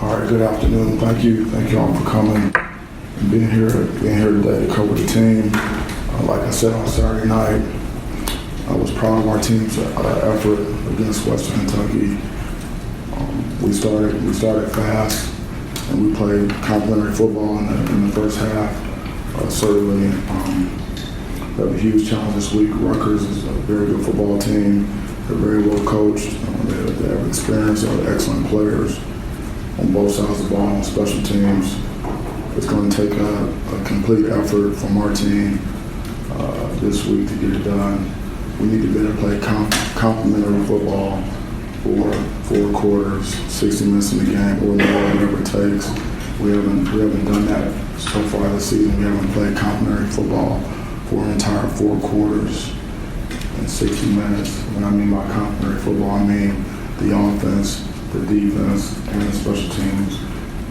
All right, good afternoon. Thank you all for coming and being here today to cover the team. Like I said on Saturday night, I was proud of our team's effort against Western Kentucky. We started fast, and we played complimentary football in the first half. Certainly, we have a huge challenge this week. Rutgers is a very good football team. They're very well coached. They have experience. They have excellent players on both sides of the ball on special teams. It's going to take a complete effort from our team this week to get it done. We need to better play complementary football for 4 quarters, 60 minutes in the game, or more, whatever it takes. We haven't done that so far this season. We haven't played complementary football for an entire 4 quarters in 60 minutes. When I mean by complementary football, I mean the offense, the defense, and the special teams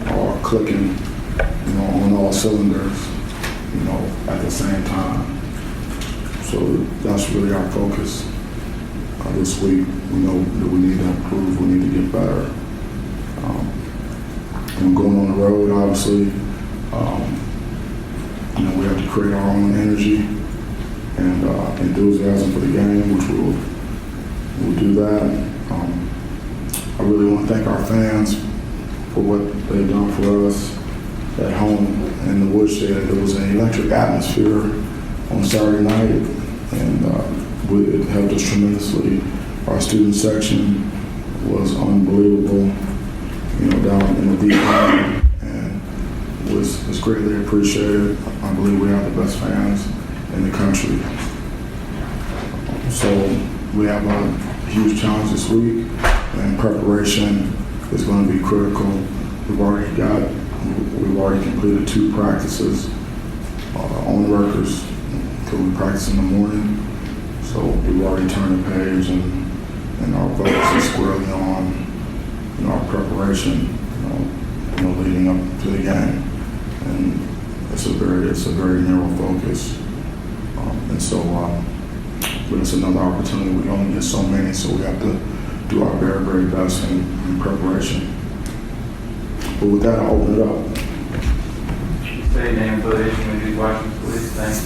are clicking, on all cylinders, at the same time. So that's really our focus this week. We know that we need to improve, we need to get better. And going on the road, obviously, we have to create our own energy and enthusiasm for the game, which we'll do that. I really want to thank our fans for what they've done for us at home in the woodshed. There was an electric atmosphere on Saturday night, and it helped us tremendously. Our student section was unbelievable, down in the deep end, and was greatly appreciated. I believe we have the best fans in the country. So we have a huge challenge this week, and preparation is going to be critical. We've already completed 2 practices on Rutgers until we practice in the morning. So we've already turned the page, and our focus is squarely on our preparation, leading up to the game. And it's a very narrow focus. But it's another opportunity. We only get so many, so we have to do our very, very best in preparation. But with that, I'll open it up. Say name, affiliation, maybe watching, please. Thanks.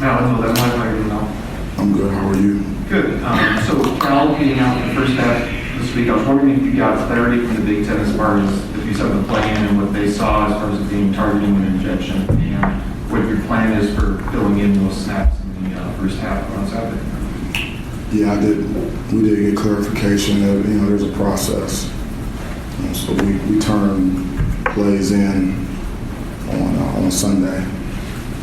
No, that might already know. I'm good. How are you? Good. So, allocating out the first half this week, I was wondering if you got clarity from the Big Ten as far as the piece of the plan and what they saw as far as being targeting and injection, and what your plan is for filling in those snaps in the first half on Saturday. Yeah, I did. We did get clarification that there's a process. So we turn plays in on Sunday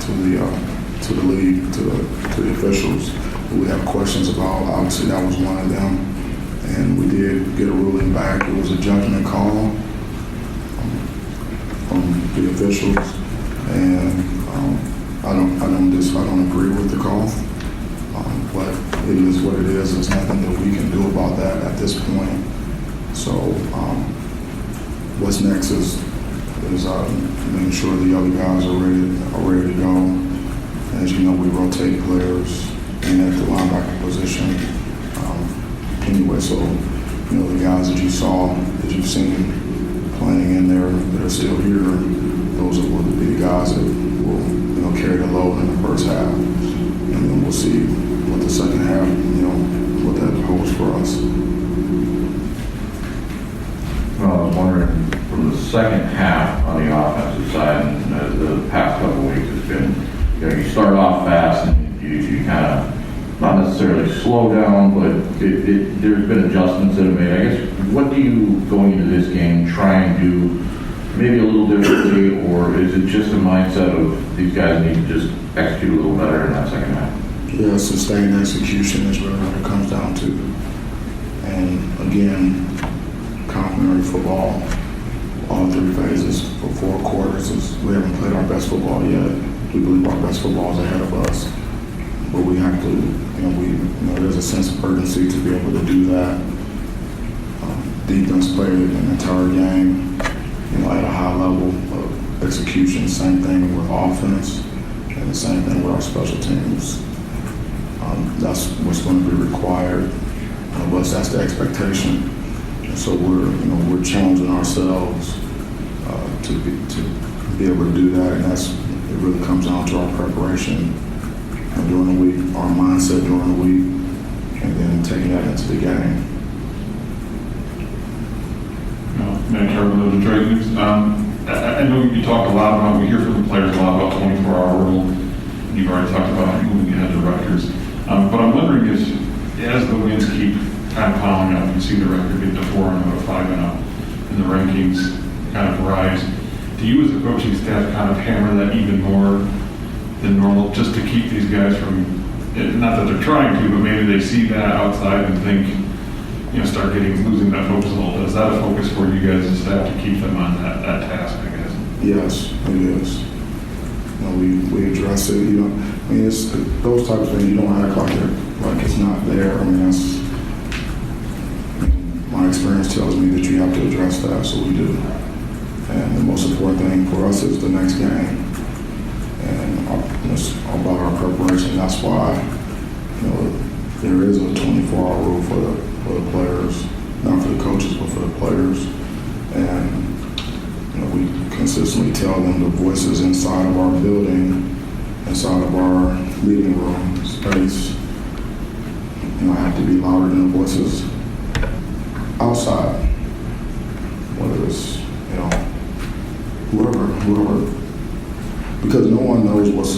to the league, to the officials who we have questions about. Obviously, that was one of them, and we did get a ruling back. It was a judgment call from the officials, and I don't agree with the call, but it is what it is. There's nothing that we can do about that at this point. So. What's next is making sure the other guys are ready to go. As you know, we rotate players in at the linebacker position. Anyway, so the guys that you saw, that you've seen playing in there, that are still here, those will be the guys that will carry the load in the first half, and then we'll see what the second half, what that holds for us. Well, I was wondering, from the second half on the offensive side, and the past couple of weeks, it's been, you start off fast and you kind of, not necessarily slow down, but there's been adjustments that have made. I guess, what do you, going into this game, try and do maybe a little differently, or is it just a mindset of these guys need to just execute a little better in that second half? Yeah, sustained execution is really what it comes down to. And again, complementary football, all 3 phases for 4 quarters. We haven't played our best football yet. We believe our best football is ahead of us, but we have to. There's a sense of urgency to be able to do that. Defense played an entire game, at a high level of execution. Same thing with offense, and the same thing with our special teams. That's what's going to be required of us. That's the expectation. So we're challenging ourselves to be able to do that, and it really comes down to our preparation during the week, our mindset during the week, and then taking that into the game. Mel Tucker, the trade news. I know you talk a lot about, we hear from the players a lot about 24-hour rule. You've already talked about moving ahead to Rutgers. But I'm wondering is, as the wins keep kind of piling up, you see the record get to 4-0, 5-0, and the rankings kind of rise. Do you as a coaching staff kind of hammer that even more than normal just to keep these guys from, not that they're trying to, but maybe they see that outside and think, start losing that focus a little bit? Is that a focus for you guys as staff to keep them on that task, I guess? Yes, it is. We address it. It's those types of things. You don't act like it's not there. My experience tells me that you have to address that, so we do. And the most important thing for us is the next game, and it's about our preparation. That's why there is a 24-hour rule for the players, not for the coaches, but for the players. And we consistently tell them the voices inside of our building, inside of our meeting room space, have to be louder than the voices outside. Whether it's whoever, because no one knows what's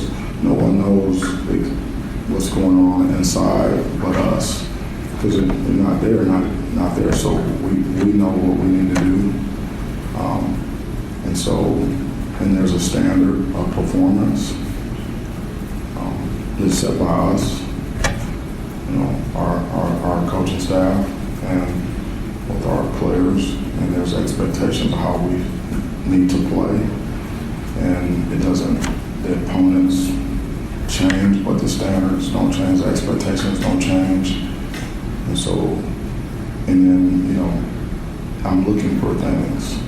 going on inside but us, because they're not there. So we know what we need to do. And there's a standard of performance that's set by us, our coaching staff, and with our players. And there's expectations of how we need to play. And the opponents change, but the standards don't change, the expectations don't change. And then, I'm looking for things.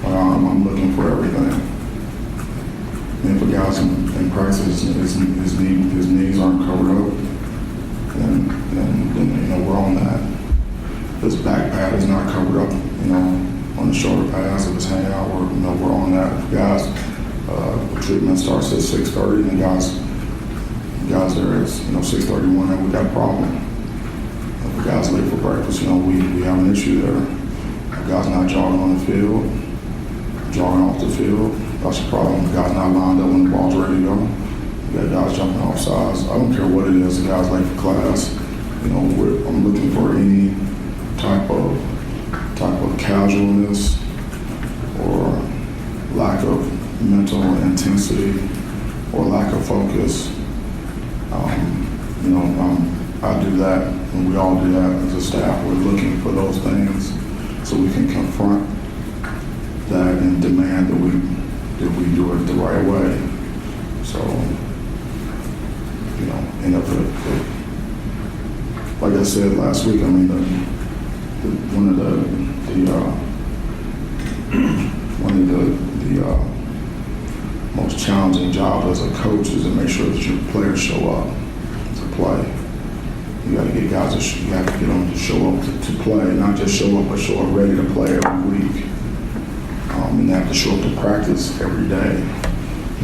I'm looking for everything. And if a guy's in practice, his knees aren't covered up, then we're on that. If his back pad is not covered up, on the shoulder pads, if it's hanging out, we're on that. If guys, treatment starts at 6:30, and guys there at 6:31, and we got a problem. If the guy's late for breakfast, we have an issue there. If the guy's not jogging on the field, jogging off the field, that's a problem. The guy's not lined up when the ball's ready to go. You got guys jumping off sides. I don't care what it is. The guy's late for class. I'm looking for any type of casualness or lack of mental intensity or lack of focus. I do that, and we all do that as a staff. We're looking for those things so we can confront that and demand that we do it the right way. So, like I said last week, one of the most challenging jobs as a coach is to make sure that your players show up to play. You got to get guys you have to get them to show up to play, not just show up, but show up ready to play every week. And they have to show up to practice every day.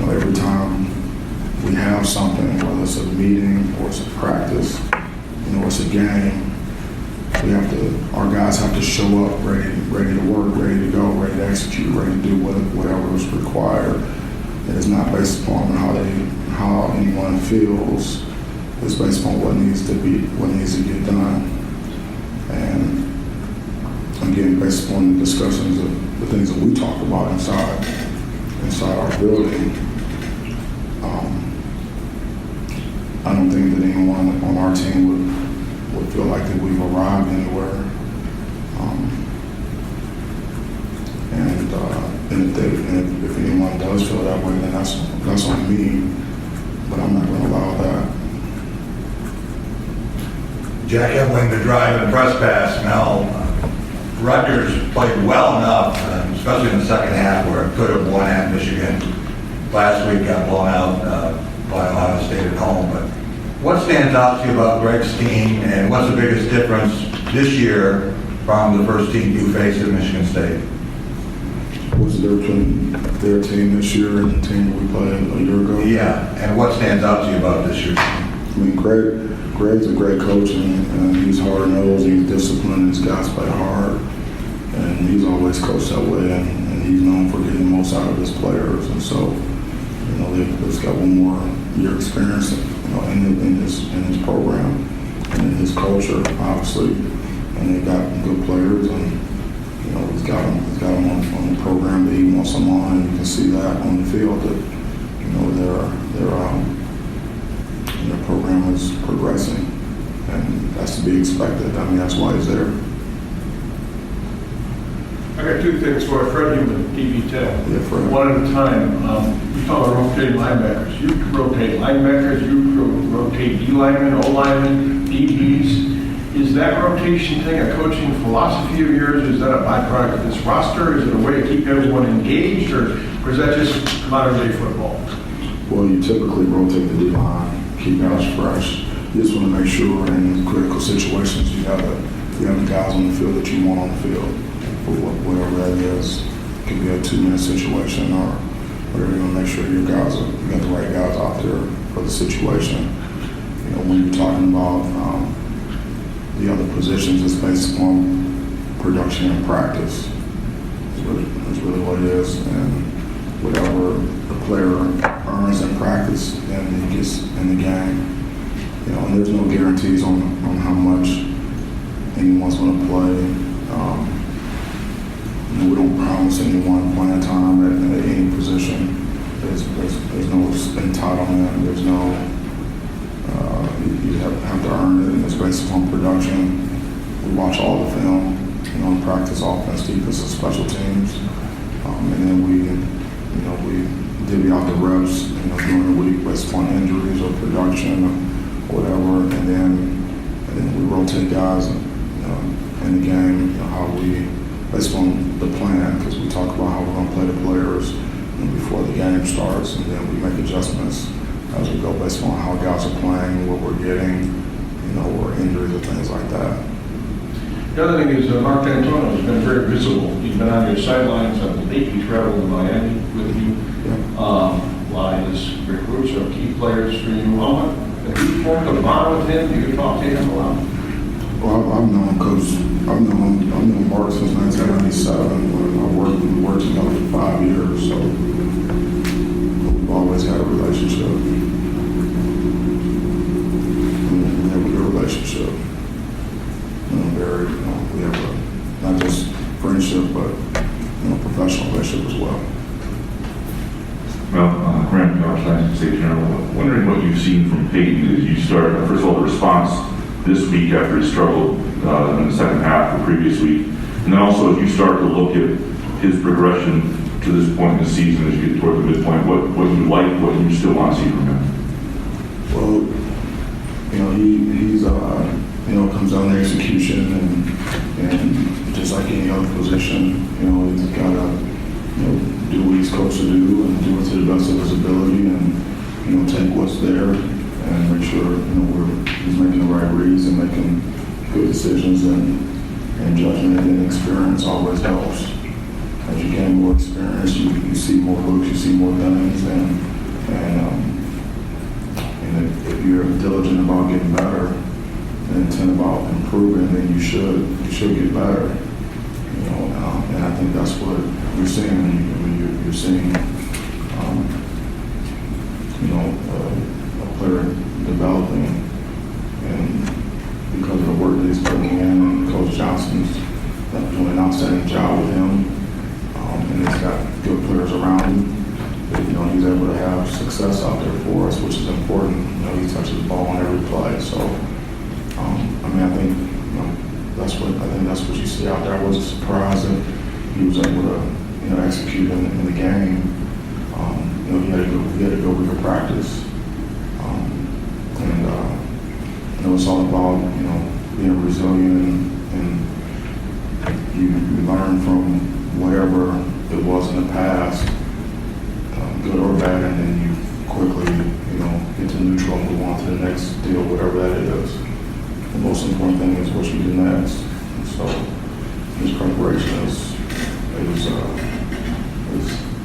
Every time we have something, whether it's a meeting or it's a practice, it's a game, our guys have to show up ready to work, ready to go, ready to execute, ready to do whatever is required. It is not based upon how anyone feels. It's based on what needs to get done. And again, based upon the discussions of the things that we talk about inside our building, I don't think that anyone on our team would feel like that we've arrived anywhere. And if anyone does feel that way, then that's on me. But I'm not going to allow that. Jack Edling, the drive and press pass. Mel, Rutgers played well enough, especially in the second half, where it could have won at Michigan. Last week got blown out by Ohio State at home. But what stands out to you about Greg's team, and what's the biggest difference this year from the first team you faced at Michigan State? What's the difference between their team this year and the team we played a year ago? Yeah, and what stands out to you about this year's team? I mean, Greg's a great coach, and he's hard-nosed, he's disciplined, his guys play hard, and he's always coached that way, and he's known for getting the most out of his players. And so, you know, they've got one more year experience, you know, in his program and in his culture, obviously, and they've got good players, and you know, he's got them on the program that he wants them on, and you can see that on the field that, you know, their program is progressing, and that's to be expected. I mean, that's why he's there. I got two things for Fred Human, TV10. Yeah, Fred. One at a time. You talk about rotating linebackers. You rotate linebackers, you rotate D linemen, O linemen, DBs. Is that rotation thing a coaching philosophy of yours? Is that a byproduct of this roster? Is it a way to keep everyone engaged, or is that just modern day football? Well, you typically rotate the D-line, keep guys fresh. You just want to make sure in critical situations you have the guys on the field that you want on the field. Whatever that is, it could be a 2-minute situation or whatever. You want to make sure you got the right guys out there for the situation. You know, when you're talking about the other positions, it's based on production and practice. That's really what it is, and whatever the player earns in practice, then he gets in the game. You know, and there's no guarantees on how much anyone's going to play. You know, we don't promise anyone playing time at any position. There's no entitlement. There's no. You have to earn it, and it's based upon production. We watch all the film, you know, in practice, offense, defense, and special teams, and then we divvy out the reps, you know, during the week based upon injuries or production or whatever, and then we rotate guys, in the game, you know, how we based on the plan, because we talk about how we're going to play the players, you know, before the game starts, and then we make adjustments as we go based on how guys are playing, what we're getting, you know, or injuries or things like that. The other thing is Mark D'Antonio has been very visible. He's been on your sidelines. I believe he traveled to Miami with you. Yeah. A lot of his recruits are key players for you. Have you formed a bond with him? Do you talk to him a lot? Well, I've known Mark since 1997. We worked together for 5 years, so we've always had a relationship. We have a good relationship. We have not just friendship, but professional relationship as well. Well, Grant, Science State General, wondering what you've seen from Peyton as you start. First of all, the response this week after he struggled in the second half the previous week, and then also as you start to look at his progression to this point in the season, as you get toward the midpoint, what you like, what you still want to see from him? Well, he's comes down to execution, and just like any other position, he's got to do what he's coached to do and do it to the best of his ability, and take what's there and make sure he's making the right reads and making good decisions, and judgment and experience always helps. As you gain more experience, you see more looks, you see more things, and if you're diligent about getting better and intent about improving, then you should get better. And I think that's what you're seeing. You're seeing a player developing, and because of the work that he's putting in, and Coach Johnson's doing an outstanding job with him, and he's got good players around him. He's able to have success out there for us, which is important. He touches the ball on every play. So, I think that's what you see out there. I wasn't surprised that he was able to execute in the game. He had a good week of practice, and it's all about being resilient, and you learn from whatever it was in the past, good or bad, and then you quickly get to neutral and move on to the next deal, whatever that is. The most important thing is what you do next. And so his preparation is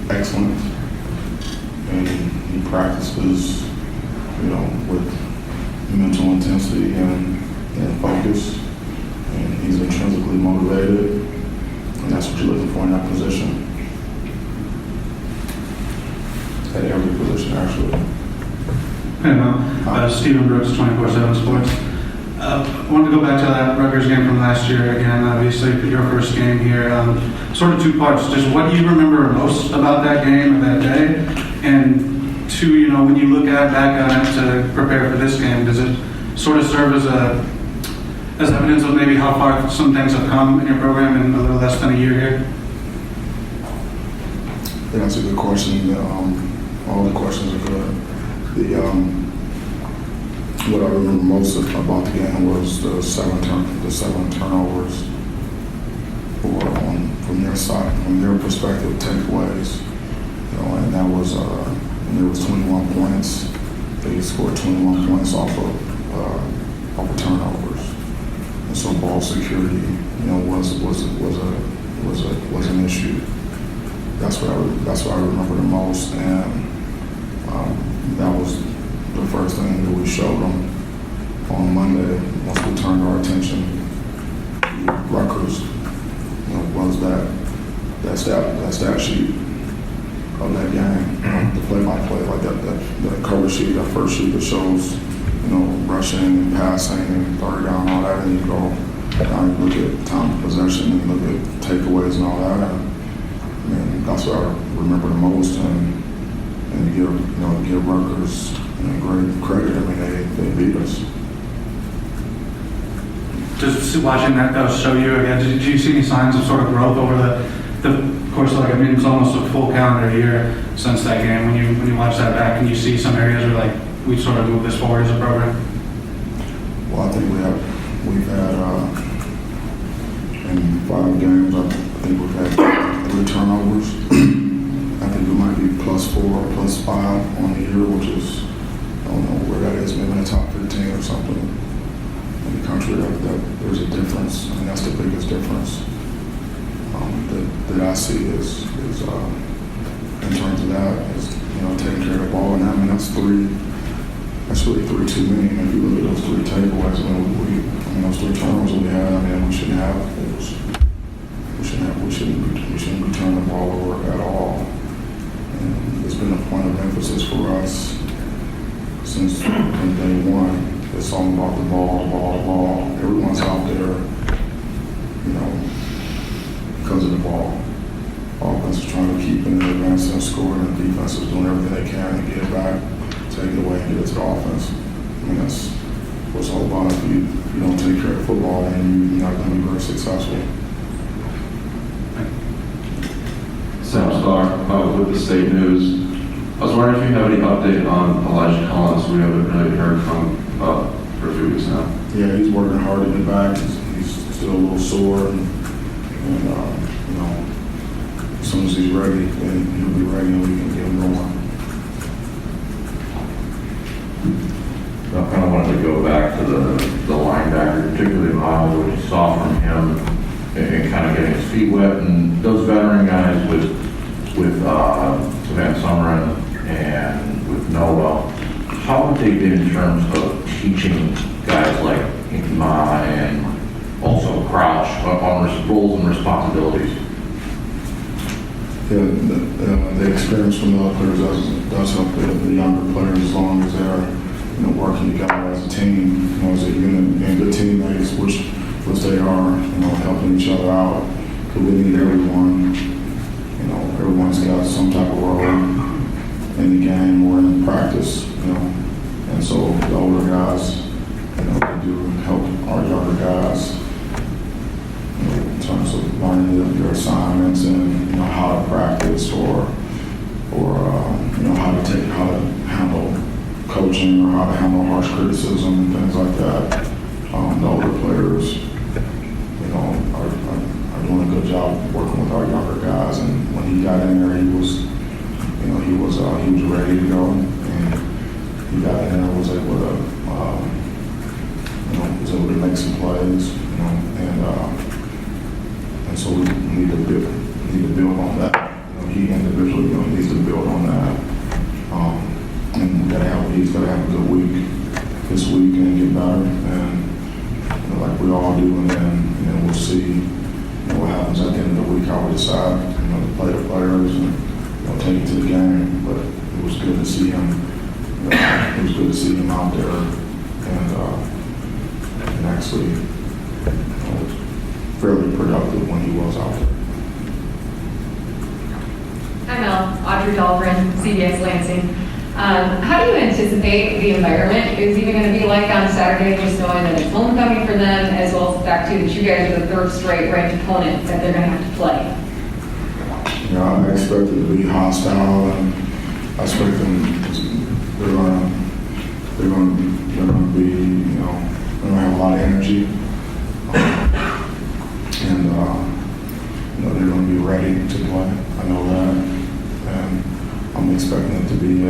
excellent, and he practices, with mental intensity and focus, and he's intrinsically motivated, and that's what you're looking for in that position. At every position, actually. Hey, Mel. Stephen Brooks, 24/7 Sports. I wanted to go back to that Rutgers game from last year again, obviously, your first game here. Sort of two parts. Just what do you remember most about that game or that day? And two, when you look back on it to prepare for this game, does it sort of serve as evidence of maybe how far some things have come in your program in a little less than a year here? Yeah, that's a good question. All the questions are good. What I remember most about the game was the seven turnovers, from their side, from their perspective, takeaways. And that was there was 21 points. They scored 21 points off of turnovers, and so ball security, was an issue. That's what I remember the most, and that was the first thing that we showed them on Monday once we turned our attention. Rutgers, was that stat sheet of that game, the play-by-play, like that cover sheet, that first sheet that shows, rushing and passing and third down, all that, and you go down and look at time of possession and look at takeaways and all that. And that's what I remember the most, and give Rutgers great credit. I mean, they beat us. Just watching that show you again, did you see any signs of sort of growth over the course of, it's almost a full calendar year since that game. When you watch that back, can you see some areas where we sort of move this forward as a program? Well, I think we've had in 5 games, I think we've had 3 turnovers. I think we might be +4 or +5 on the year, which is, I don't know where that is, maybe in the top 15 or something in the country. That there's a difference, and that's the biggest difference that I see is in terms of that is taking care of the ball, and I mean that's really 3 too many. And if you look at those 3 takeaways, those 3 turnovers we had, we shouldn't have those. We shouldn't be turning the ball over at all. And it's been a point of emphasis for us since from day one. It's all about the ball. Everyone's out there, because of the ball. Offense is trying to keep in advance and scoring, and the defense is doing everything they can to get it back, take it away, and get it to the offense. That's what it's all about. If you don't take care of football, then you're not going to be very successful. Sam Starr with the State News. I was wondering if you have any update on Elijah Collins. We haven't really heard from for a few weeks now. Yeah, he's working hard to get back. He's still a little sore, and as soon as he's ready, then he'll be ready, and we can get him rolling. I kind of wanted to go back to the linebacker, particularly Miles, what you saw from him and kind of getting his feet wet, and those veteran guys with Van Sumeren and with Noah, how have they been in terms of teaching guys like Ma and also Crouch on roles and responsibilities? Yeah, the experience from the other players does help the younger players as long as they're working together as a team, as a unit, being good teammates, which they are, helping each other out. Because we need everyone. Everyone's got some type of role in the game or in practice, And so the older guys, they do help our younger guys, in terms of learning their assignments and how to practice or how to handle coaching or how to handle harsh criticism and things like that. The older players, are doing a good job working with our younger guys. And when he got in there, he was ready to go, and he got in there, was able to make some plays, And so we need to build on that. He individually, needs to build on that. And he's got to have a good week this week and get better, and like we all do, and then we'll see what happens at the end of the week, how we decide, to play the players and take it to the game. But it was good to see him. It was good to see him out there, and actually fairly productive when he was out there. Hi Mel, Audrey Dahlgren, CBS Lansing. How do you anticipate the environment is even going to be like on Saturday, just knowing that it's homecoming for them, as well as the fact too that you guys are the third straight ranked opponent that they're going to have to play? I expect it to be hostile, and I expect them. They're going to be, they're going to have a lot of energy, and they're going to be ready to play. I know that, and I'm expecting it to be a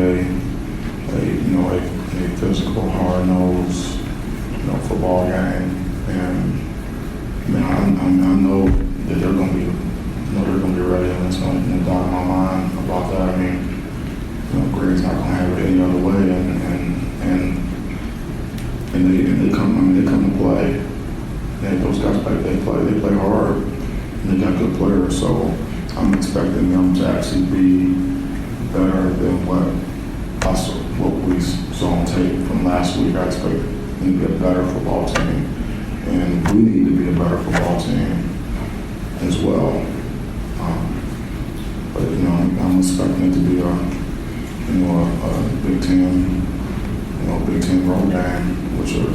physical, hard-nosed, football game, and I know that they're going to be, they're going to be ready, and there's no doubt in my mind about that. I mean, Greg's not going to have it any other way, and they come to play. Those guys they play hard, and they got good players, so I'm expecting them to actually be better than what we saw on tape from last week. I expect them to be a better football team, and we need to be a better football team as well. But I'm expecting it to be a Big Ten road game, which are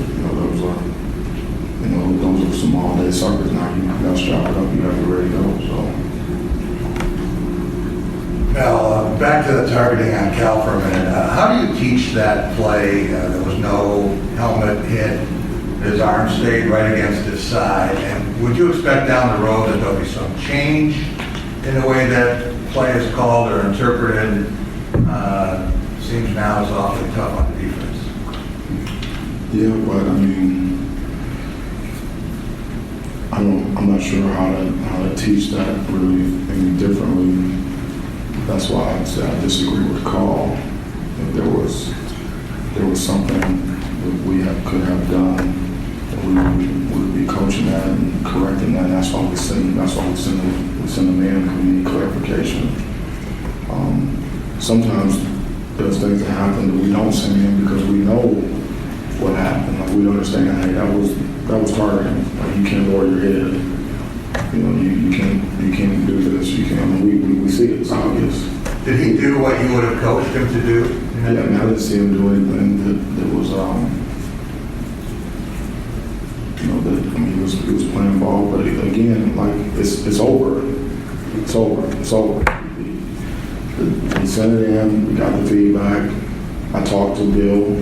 those are some all-day suckers. Now you got to strap it up, you got to be ready to go. So. Now, back to the targeting on Cal for a minute. How do you teach that play? There was no helmet hit. His arm stayed right against his side. And would you expect down the road that there'll be some change in the way that play is called or interpreted? Seems now it's awfully tough on the defense. Yeah, but I mean, I'm not sure how to teach that really any differently. That's why I say I disagree with the call. If there was something that we could have done, that we would be coaching that and correcting that. And that's why we send them in because we need clarification. Sometimes there's things that happen that we don't send in because we know what happened. Like we understand, hey, that was targeting. Like you can't lower your head. You can't do this. You can't. I mean, we see it. It's obvious. Did he do what you would have coached him to do? Yeah, I mean, I didn't see him do anything that was he was playing ball, but again, like it's over. It's over. We sent it in. We got the feedback. I talked to Bill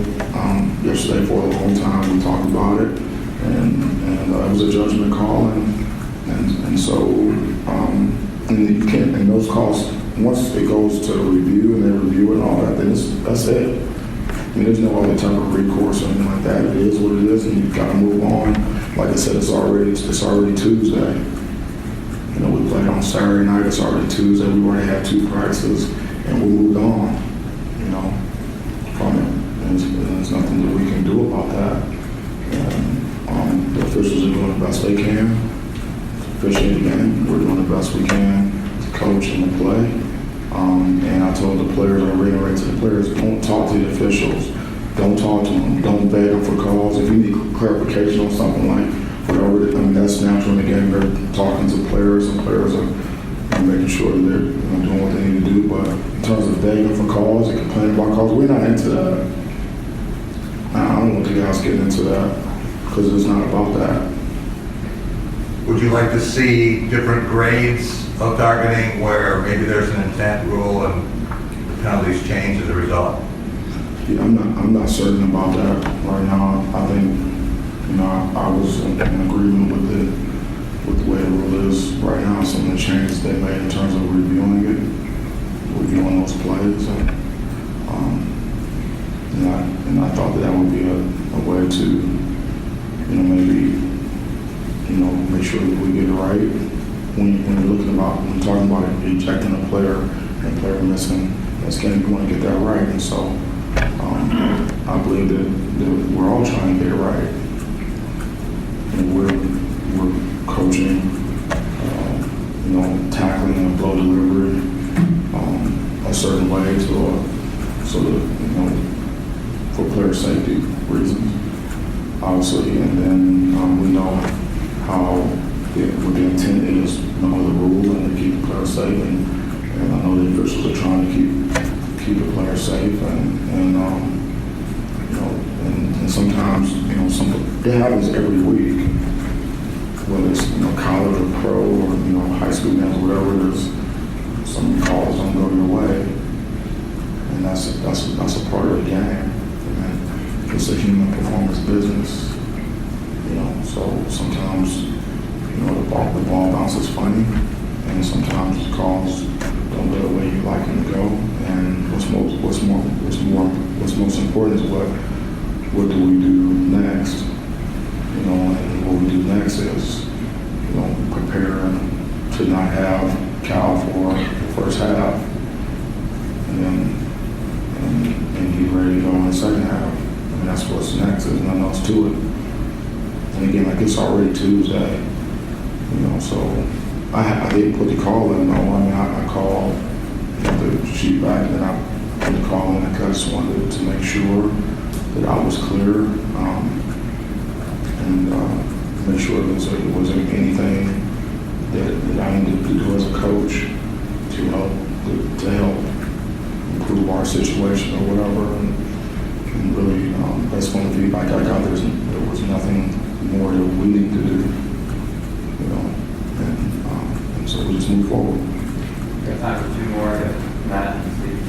yesterday for a long time. We talked about it, and it was a judgment call, and so and you can't. And those calls, once it goes to review and they review it and all that, then that's it. I mean, there's no other type of recourse or anything like that. It is what it is, and you've got to move on. Like I said, it's already Tuesday. We played on Saturday night. It's already Tuesday. We already had 2 practices, and we moved on. From it. And there's nothing that we can do about that. And the officials are doing the best they can. Officially, again, we're doing the best we can to coach and to play. And I told the players, I reiterate to the players, don't talk to the officials. Don't talk to them. Don't beg them for calls. If you need clarification on something like whatever, that's natural in the game. They're talking to players, and players are making sure that they're doing what they need to do. But in terms of begging for calls and complaining about calls, we're not into that. I don't want the guys getting into that because it's not about that. Would you like to see different grades of targeting where maybe there's an intent rule and the penalties change as a result? Yeah, I'm not certain about that right now. I think I was in agreement with the way the rule is right now. Some of the changes they made in terms of reviewing those plays, and I thought that would be a way to maybe make sure that we get it right. when you're talking about ejecting a player and a player missing, that's game, you want to get that right. And so I believe that we're all trying to get it right. And we're coaching, tackling a blow delivery a certain way so that, for player safety reasons, obviously. And then we know how what the intent is, know the rule, and to keep the player safe. And I know the officials are trying to keep the player safe. And sometimes, it happens every week, whether it's, college or pro or, high school games or whatever, there's some calls don't go your way. And that's a part of the game. And it's a human performance business, so sometimes, the ball bounces funny, and sometimes the calls don't go the way you like them to go. And what's most important is what do we do next? And what we do next is, prepare to not have Cal for the first half, and be ready to go in the second half. And that's what's next. There's nothing else to it. And again, like, it's already Tuesday, so I didn't put the call in. I called the sheet back, and I put the call in because I just wanted to make sure that I was clear, and make sure there wasn't anything that I needed to do as a coach to help improve our situation or whatever. And really, based on the feedback I got, there was nothing more that we need to do, and so we just move forward. We have time for two more. Matt and Steve.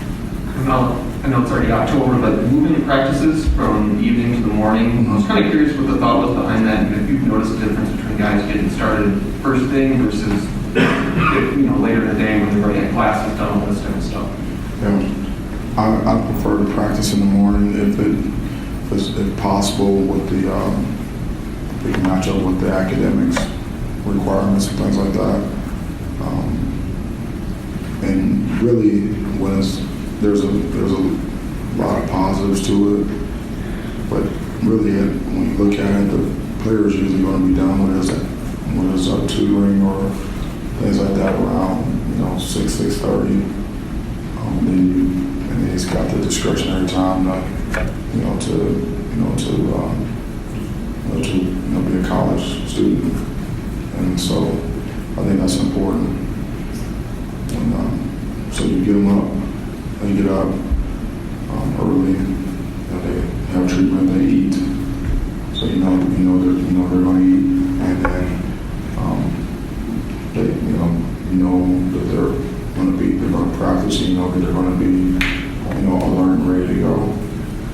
I know it's already October, but moving the practices from the evening to the morning, I was kind of curious what the thought was behind that, and if you've noticed a difference between guys getting started first thing versus later in the day when they've already had classes done, all this type of stuff. Yeah, I prefer to practice in the morning if possible, with the we can match up with the academics requirements and things like that. And really, there's a lot of positives to it, but really, when you look at it, the players usually going to be done with his tutoring or things like that around 6:30. And he's got the discretionary time to be a college student, and so I think that's important. And so you get them up, they get up early, they have treatment, they eat, so they're going to eat, and then they that they're going to practice, that they're going to be alert and ready to go,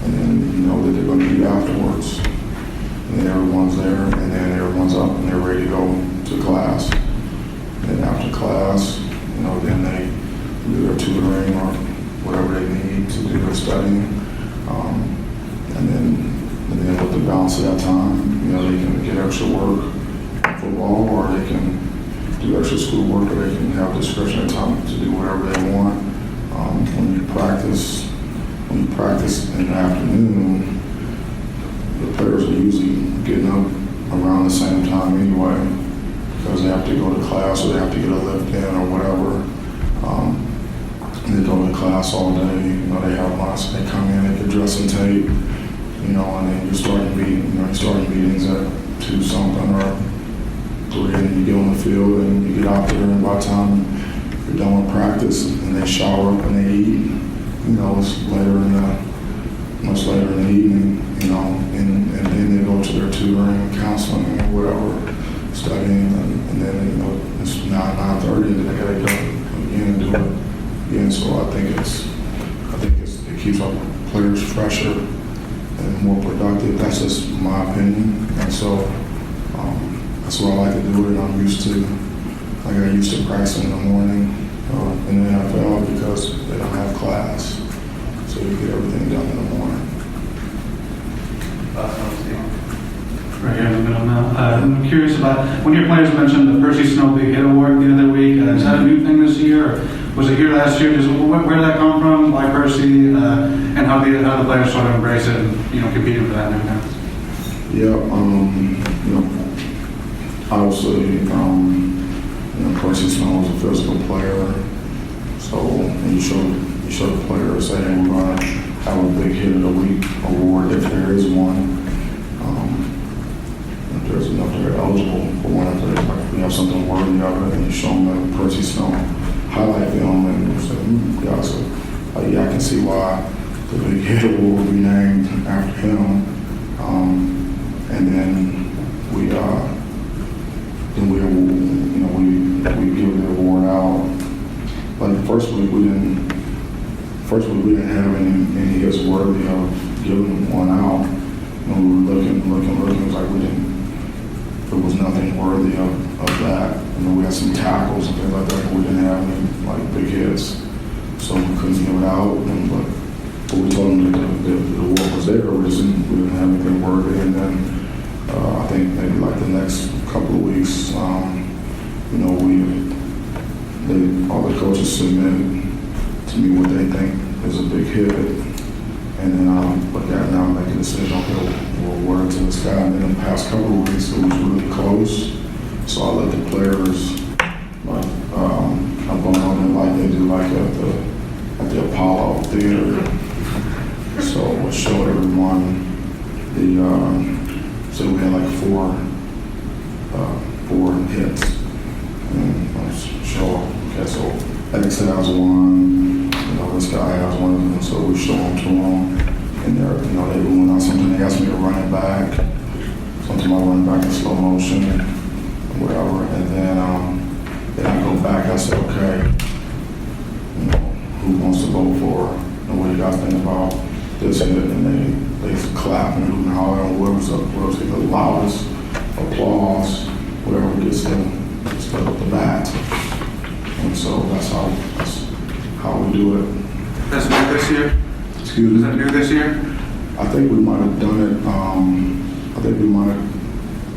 and then that they're going to eat afterwards, and then everyone's there, and then everyone's up and they're ready to go to class. And after class, then they do their tutoring or whatever they need to do their studying, and then with the balance of that time, they can get extra work on football, or they can do extra schoolwork, or they can have discretionary time to do whatever they want. When you practice in the afternoon, the players are usually getting up around the same time anyway, because they have to go to class or they have to get a lift in or whatever. And they go to class all day. They have lots. They come in, they get dressed and tape, and then you're starting meetings at 2 something or 3, and you get on the field and you get out there, and by the time you're done with practice and they shower up and they eat, it's much later in the evening, and then they go to their tutoring, counseling, and whatever, studying, and then it's 9:30, and they gotta go again and do it again. So I think it keeps our players fresher and more productive. That's just my opinion, and so that's what I like to do it. And I got used to practicing in the morning in the NFL because they don't have class, so you get everything done in the morning. right here in the middle now. I'm curious about, one of your players mentioned the Percy Snow Big Hit Award the other week. Is that a new thing this year, or was it here last year? Just where did that come from? Why Percy? And how the players sort of embrace it and, you know, competing for that now? Yeah, you know, obviously, you know, Percy Snow is a physical player, so and you show the players that we're going to have a big hit of the week award if there is one. If they're eligible for one, if like, we have something worthy of it, and you show them the Percy Snow highlight film, and you say, yeah, so, yeah, I can see why the big hit award will be named after him. And then we give the award out. Like the first week we didn't have any hits worthy of giving one out. When we were looking, it was like there was nothing worthy of that. You know, we had some tackles and things like that, but we didn't have any like big hits, so we couldn't give it out. But we told them that the award was there, we didn't have anything worthy. And then I think maybe like the next couple of weeks, you know, all the coaches submit to me what they think is a big hit, and then I'll look at it now and make a decision. Okay, we'll award it to this guy. And then in the past couple of weeks, it was really close, so I let the players like I'm going on there like they do like at the Apollo Theater. So we'll show everyone so we had like four hits, and I'll show, okay, so X has one, you know, this guy has one, and so we show them to them, and they're, you know, they went out something, they asked me to run it back, something about running back in slow motion, whatever, and then I go back, I say, okay, you know, who wants to vote for, and what do you guys think about this hit? And they clap and holler, and whoever's getting the loudest applause, whoever gets the bat. And so that's how we do it. That's new this year? Excuse me? Is that new this year? I think we might have done it, I think we might have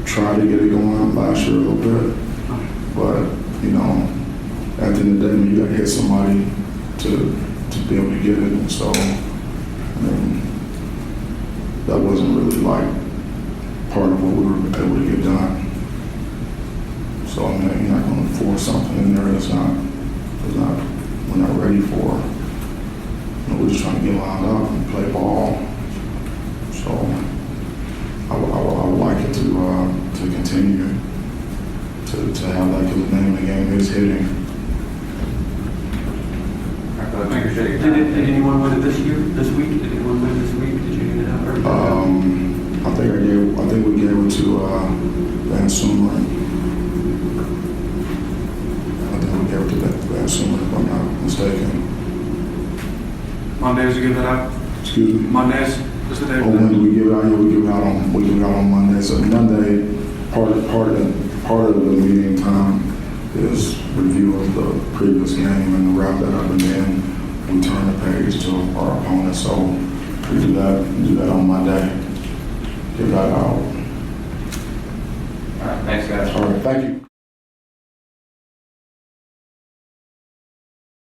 tried to get it going last year a little bit, but, you know, at the end of the day, you got to hit somebody to be able to get it, and so, I mean, that wasn't really like part of what we were able to get done. So I mean, you're not going to force something in there we're not ready for. You know, we're just trying to get lined up and play ball. So I would like it to continue to have that, because the name of the game is hitting. Did anyone win it this week? Did anyone win this week? Did you get it out? I think we gave it to Van Sumeren. I think we gave it to Van Sumeren, if I'm not mistaken. Mondays you give that out? Excuse me? Mondays? Is the day Oh, for when that? do we give it out? Yeah, we give it out on Monday. So Monday, part of the meeting time is review of the previous game and wrap that up, and then we turn the page to our opponent. So we do that on Monday. Give that out. All right, thanks, guys. All right, thank you.